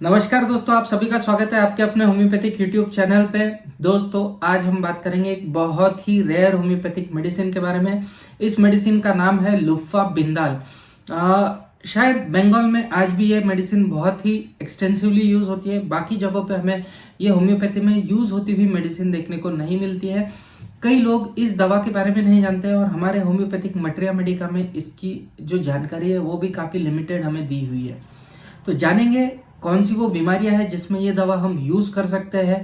नमस्कार दोस्तों, आप सभी का स्वागत है आपके अपने होम्योपैथिक यूट्यूब चैनल पे। दोस्तों आज हम बात करेंगे एक बहुत ही रेयर होम्योपैथिक मेडिसिन के बारे में। इस मेडिसिन का नाम है लुफा बिंदाल। शायद बंगाल में आज भी ये मेडिसिन बहुत ही एक्सटेंसिवली यूज होती है। बाकी जगहों पे हमें ये होम्योपैथी में यूज होती हुई मेडिसिन देखने को नहीं मिलती है। कई लोग इस दवा के बारे में नहीं जानते हैं और हमारे होम्योपैथिक मटेरिया मेडिका में इसकी जो जानकारी है वो भी काफी लिमिटेड हमें दी हुई है। तो जानेंगे कौन सी वो बीमारियां हैं जिसमें ये दवा हम यूज कर सकते हैं,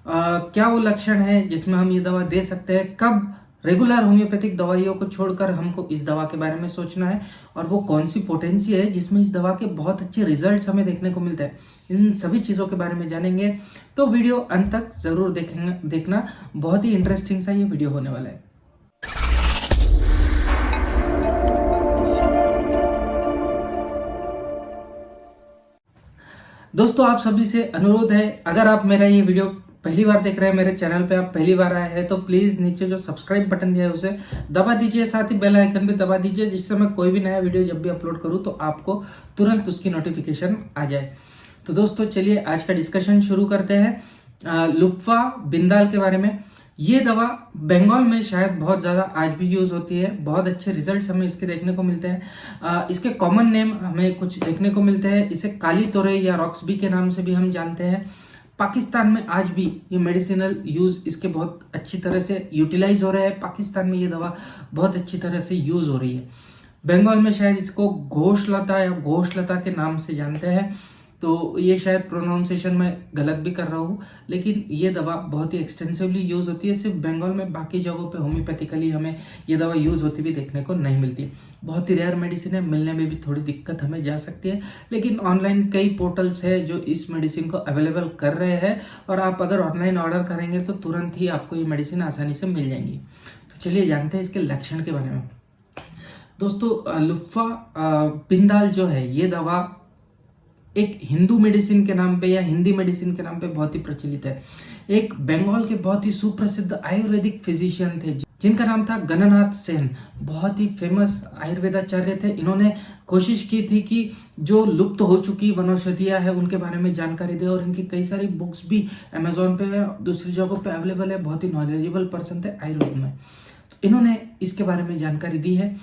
क्या वो लक्षण है जिसमें हम ये दवा दे सकते हैं, कब रेगुलर होम्योपैथिक दवाइयों को छोड़कर हमको इस दवा के बारे में सोचना है, और वो कौन सी पोटेंसी है जिसमें इस दवा के बहुत अच्छे रिजल्ट्स हमें देखने को मिलते हैं। इन सभी चीजों के बारे में जानेंगे, तो वीडियो अंत तक जरूर देखना। बहुत ही इंटरेस्टिंग सा ये वीडियो होने वाला है। दोस्तों आप सभी से अनुरोध है, अगर आप मेरा ये वीडियो पहली बार देख रहे हैं, मेरे चैनल पे आप पहली बार आए हैं, तो प्लीज नीचे जो सब्सक्राइब बटन दिया है उसे दबा दीजिए, साथ ही बेल आइकन भी दबा दीजिए, जिससे मैं कोई भी नया वीडियो जब भी अपलोड करूं तो आपको तुरंत उसकी नोटिफिकेशन आ जाए। तो दोस्तों चलिए आज का डिस्कशन शुरू करते हैं लुफा बिंदाल के बारे में। ये दवा बंगाल में शायद बहुत ज्यादा आज भी यूज होती है। बहुत अच्छे रिजल्ट्स हमें इसके देखने को मिलते हैं। इसके कॉमन नेम हमें कुछ देखने को मिलते हैं। इसे काली तोरे या रॉक्सबी के नाम से भी हम जानते हैं। पाकिस्तान में आज भी ये मेडिसिनल यूज इसके बहुत अच्छी तरह से यूटिलाइज हो रहे हैं। पाकिस्तान में ये दवा बहुत अच्छी तरह से यूज हो रही है। बंगाल में शायद इसको घोषलता या घोषलता के नाम से जानते हैं। तो ये शायद प्रोनाउंसिएशन में गलत भी कर रहा हूँ, लेकिन ये दवा बहुत ही एक्सटेंसिवली यूज होती है। सिर्फ बंगाल में, बाकी जगहों पे होम्योपैथिकली हमें ये दवा यूज होती भी देखने को नहीं मिलती है। बहुत ही रेयर मेडिसिन है, मिलने में भी थोड़ी दिक्कत हमें जा सकती है, लेकिन ऑनलाइन कई पोर्टल्स है जो इस मेडिसिन को अवेलेबल कर रहे हैं, और आप अगर ऑनलाइन ऑर्डर करेंगे तो तुरंत ही आपको ये मेडिसिन आसानी से मिल जाएंगी। तो चलिए जानते हैं इसके लक्षण के बारे में। दोस्तों लुफा बिंदाल जो है, ये दवा एक हिंदू मेडिसिन के नाम पे या हिंदी मेडिसिन के नाम पे बहुत ही प्रचलित है। एक बंगाल के बहुत ही सुप्रसिद्ध आयुर्वेदिक फिजिशियन थे जिनका नाम था गणनाथ सेन। बहुत ही फेमस आयुर्वेदाचार्य थे। इन्होंने कोशिश की थी कि जो लुप्त हो चुकी वनौषधियां है उनके बारे में जानकारी दे, और इनकी कई सारी बुक्स भी अमेजोन पे है, दूसरी जगहों पे अवेलेबल है। बहुत ही नॉलेजेबल पर्सन थे आयुर्वेद में। तो इन्होंने इसके बारे में जानकारी दी है।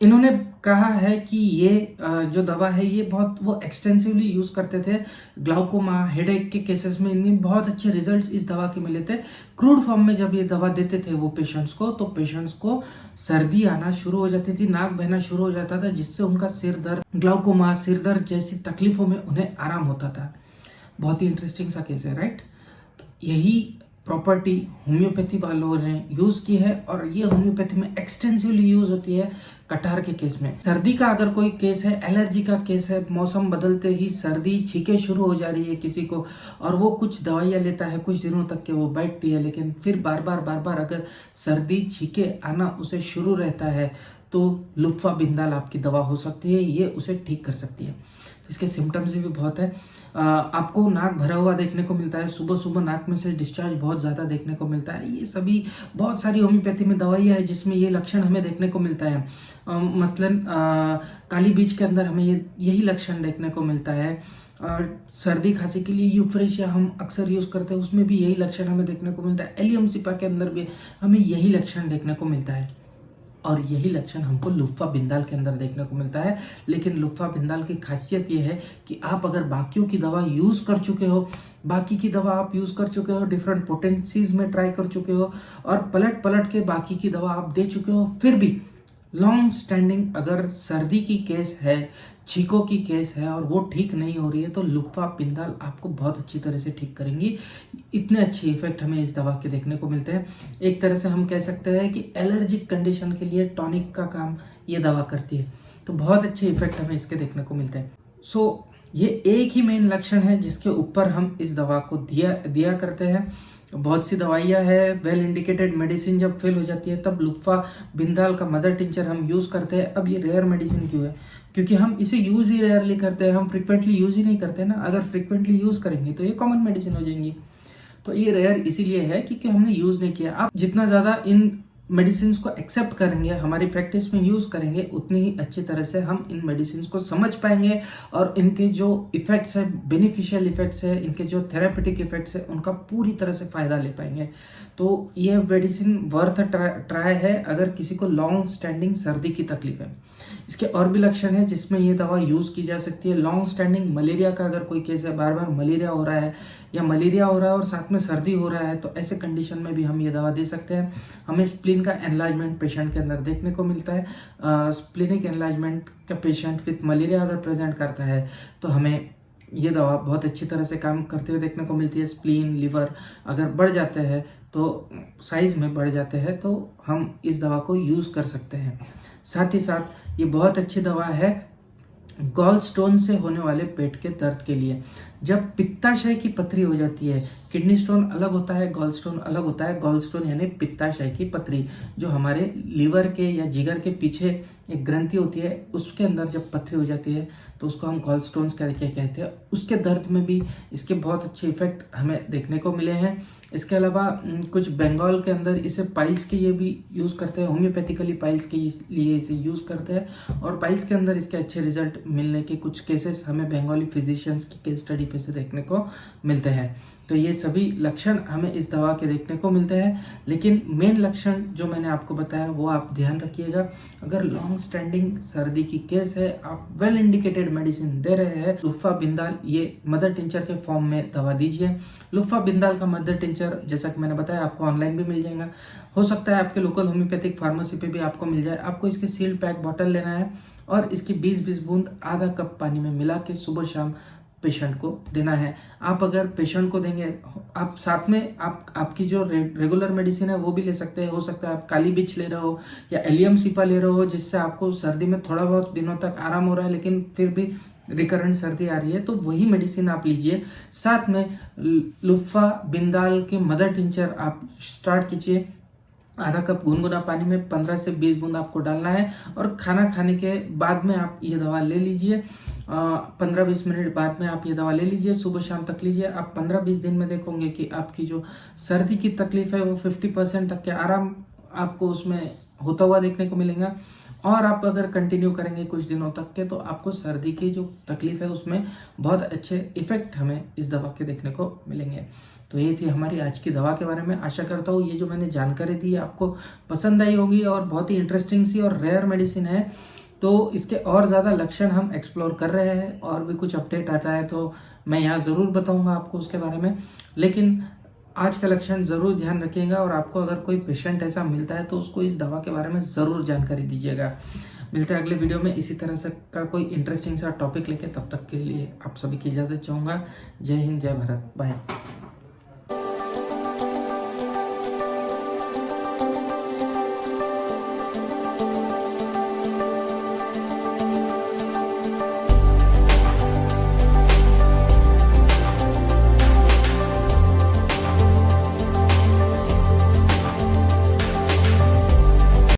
इन्होंने कहा है कि ये जो दवा है ये बहुत वो एक्सटेंसिवली यूज करते थे। ग्लाउकोमा, हेडेक के केसेस में इनके बहुत अच्छे रिजल्ट्स इस दवा के मिले थे। क्रूड फॉर्म में जब ये दवा देते थे वो पेशेंट्स को, तो पेशेंट्स को सर्दी आना शुरू हो जाती थी, नाक बहना शुरू हो जाता था, जिससे उनका सिर दर्द, ग्लाउकोमा, सिर दर्द जैसी तकलीफों में उन्हें आराम होता था। बहुत ही इंटरेस्टिंग सा केस है, राइट। तो यही प्रॉपर्टी होम्योपैथी वालों ने यूज की है, और ये होम्योपैथी में एक्सटेंसिवली यूज होती है कटहर के केस में। सर्दी का अगर कोई केस है, एलर्जी का केस है, मौसम बदलते ही सर्दी, छींके शुरू हो जा रही है किसी को, और वो कुछ दवाइयां लेता है, कुछ दिनों तक के वो बैठती है, लेकिन फिर बार बार अगर सर्दी, छींके आना उसे शुरू रहता है, तो लुफा बिंदाल आपकी दवा हो सकती है। ये उसे ठीक कर सकती है। तो इसके सिम्टम्स भी बहुत है। आपको नाक भरा हुआ देखने को मिलता है, सुबह सुबह नाक में से डिस्चार्ज बहुत ज्यादा देखने को मिलता है। ये सभी बहुत सारी होम्योपैथी में दवाइयां है जिसमें ये लक्षण हमें देखने को मिलता है। मसलन काली बीज के अंदर हमें यही लक्षण देखने को मिलता है। सर्दी खांसी के लिए यूफ्रेशिया हम अक्सर यूज करते हैं, उसमें भी यही लक्षण हमें देखने को मिलता है। एलियम सिपा के अंदर भी हमें यही लक्षण देखने को मिलता है, और यही लक्षण हमको लुफा बिंदाल के अंदर देखने को मिलता है। लेकिन लुफा बिंदाल की खासियत यह है कि आप अगर बाकियों की दवा यूज कर चुके हो, बाकी की दवा आप यूज कर चुके हो, डिफरेंट पोटेंसीज में ट्राई कर चुके हो, और पलट पलट के बाकी की दवा आप दे चुके हो, फिर भी लॉन्ग स्टैंडिंग अगर सर्दी की केस है, छींकों की केस है, और वो ठीक नहीं हो रही है, तो लुफा बिंदाल आपको बहुत अच्छी तरह से ठीक करेंगी। इतने अच्छे इफेक्ट हमें इस दवा के देखने को मिलते हैं। एक तरह से हम कह सकते हैं कि एलर्जिक कंडीशन के लिए टॉनिक का काम ये दवा करती है। तो बहुत अच्छे इफेक्ट हमें इसके देखने को मिलते हैं। ये एक ही मेन लक्षण है जिसके ऊपर हम इस दवा को दिया करते हैं। बहुत सी दवाइयां है, वेल इंडिकेटेड मेडिसिन जब फेल हो जाती है तब लुफा बिंदाल का मदर टिंचर हम यूज करते हैं। अब ये रेयर मेडिसिन क्यों है? क्योंकि हम इसे यूज ही रेयरली करते हैं, हम फ्रिक्वेंटली यूज ही नहीं करते ना। अगर फ्रिक्वेंटली यूज करेंगे तो ये कॉमन मेडिसिन हो जाएंगी। तो ये रेयर इसीलिए है क्योंकि हमने यूज नहीं किया। आप जितना ज्यादा इन मेडिसिन को एक्सेप्ट करेंगे, हमारी प्रैक्टिस में यूज करेंगे, उतनी ही अच्छी तरह से हम इन मेडिसिन को समझ पाएंगे और इनके जो इफेक्ट्स है, बेनिफिशियल इफेक्ट्स है, इनके जो थेरापेटिक इफेक्ट्स है, उनका पूरी तरह से फायदा ले पाएंगे। तो ये मेडिसिन वर्थ ट्राई है अगर किसी को लॉन्ग स्टैंडिंग सर्दी की तकलीफ है। इसके और भी लक्षण है जिसमें ये दवा यूज की जा सकती है। लॉन्ग स्टैंडिंग मलेरिया का अगर कोई केस है, बार बार मलेरिया हो रहा है या मलेरिया हो रहा है और साथ में सर्दी हो रहा है, तो ऐसे कंडीशन में भी हम ये दवा दे सकते हैं। हमें स्प्लीन का एनलार्जमेंट पेशेंट के अंदर देखने को मिलता है। स्प्लीनिक एनलार्जमेंट का पेशेंट विथ मलेरिया अगर प्रेजेंट करता है तो हमें ये दवा बहुत अच्छी तरह से काम करते हुए देखने को मिलती है। स्प्लीन, लिवर अगर बढ़ जाते हैं तो साइज में बढ़ जाते हैं तो हम इस दवा को यूज कर सकते हैं। साथ ही साथ ये बहुत अच्छी दवा है गॉल स्टोन से होने वाले पेट के दर्द के लिए। जब पित्ताशय की पथरी हो जाती है, किडनी स्टोन अलग होता है, गॉल स्टोन अलग होता है। गॉल स्टोन यानी पित्ताशय की पथरी, जो हमारे लीवर के या जिगर के पीछे एक ग्रंथि होती है, उसके अंदर जब पथरी हो जाती है तो उसको हम गॉल स्टोन्स करके कहते हैं। उसके दर्द में भी इसके बहुत अच्छे इफेक्ट हमें देखने को मिले हैं। इसके अलावा कुछ बंगाल के अंदर इसे पाइल्स के लिए भी यूज़ करते हैं, होम्योपैथिकली पाइल्स के लिए इसे यूज़ करते हैं और पाइल्स के अंदर इसके अच्छे रिजल्ट मिलने के कुछ केसेस हमें बंगाली फिजिशियंस की केस स्टडी पे से देखने को मिलते हैं। तो ये सभी लक्षण हमें इस दवा के देखने को मिलते हैं, लेकिन मेन लक्षण जो मैंने आपको बताया वो आप ध्यान रखिएगा। अगर लॉन्ग स्टैंडिंग सर्दी की केस है, आप वेल इंडिकेटेड मेडिसिन दे रहे हैं, लुफा बिंदाल ये मदर टिंचर के फॉर्म में दवा दीजिए। लुफा बिंदाल का मदर टिंचर जैसा कि मैंने बताया आपको ऑनलाइन भी मिल जाएगा, हो सकता है आपके लोकल होम्योपैथिक फार्मेसी पे भी आपको मिल जाए। आपको इसकी सील्ड पैक बॉटल लेना है और इसकी 20-20 बूंद आधा कप पानी में मिला के सुबह शाम पेशेंट को देना है। आप अगर पेशेंट को देंगे, आप साथ में आपकी जो रेगुलर मेडिसिन है वो भी ले सकते हैं। हो सकता है आप काली बिच ले रहे हो या एलियम सीपा ले रहे हो, जिससे आपको सर्दी में थोड़ा बहुत दिनों तक आराम हो रहा है लेकिन फिर भी रिकरेंट सर्दी आ रही है, तो वही मेडिसिन आप लीजिए। साथ में लुफा बिंदाल के मदर टिंचर आप स्टार्ट कीजिए। आधा कप गुनगुना पानी में 15 से 20 बूंद आपको डालना है और खाना खाने के बाद में आप ये दवा ले लीजिए। 15-20 मिनट बाद में आप ये दवा ले लीजिए, सुबह शाम तक लीजिए। आप 15-20 दिन में देखोगे कि आपकी जो सर्दी की तकलीफ है वो 50% तक के आराम आपको उसमें होता हुआ देखने को मिलेगा। और आप अगर कंटिन्यू करेंगे कुछ दिनों तक के तो आपको सर्दी की जो तकलीफ है उसमें बहुत अच्छे इफेक्ट हमें इस दवा के देखने को मिलेंगे। तो ये थी हमारी आज की दवा के बारे में। आशा करता हूँ ये जो मैंने जानकारी दी आपको पसंद आई होगी और बहुत ही इंटरेस्टिंग सी और रेयर मेडिसिन है। तो इसके और ज़्यादा लक्षण हम एक्सप्लोर कर रहे हैं और भी कुछ अपडेट आता है तो मैं यहाँ ज़रूर बताऊँगा आपको उसके बारे में। लेकिन आज का लक्षण ज़रूर ध्यान रखिएगा और आपको अगर कोई पेशेंट ऐसा मिलता है तो उसको इस दवा के बारे में ज़रूर जानकारी दीजिएगा। मिलते हैं अगले वीडियो में इसी तरह से का कोई इंटरेस्टिंग सा टॉपिक लेके। तब तक के लिए आप सभी की इजाज़त चाहूँगा। जय हिंद, जय भारत, बाय।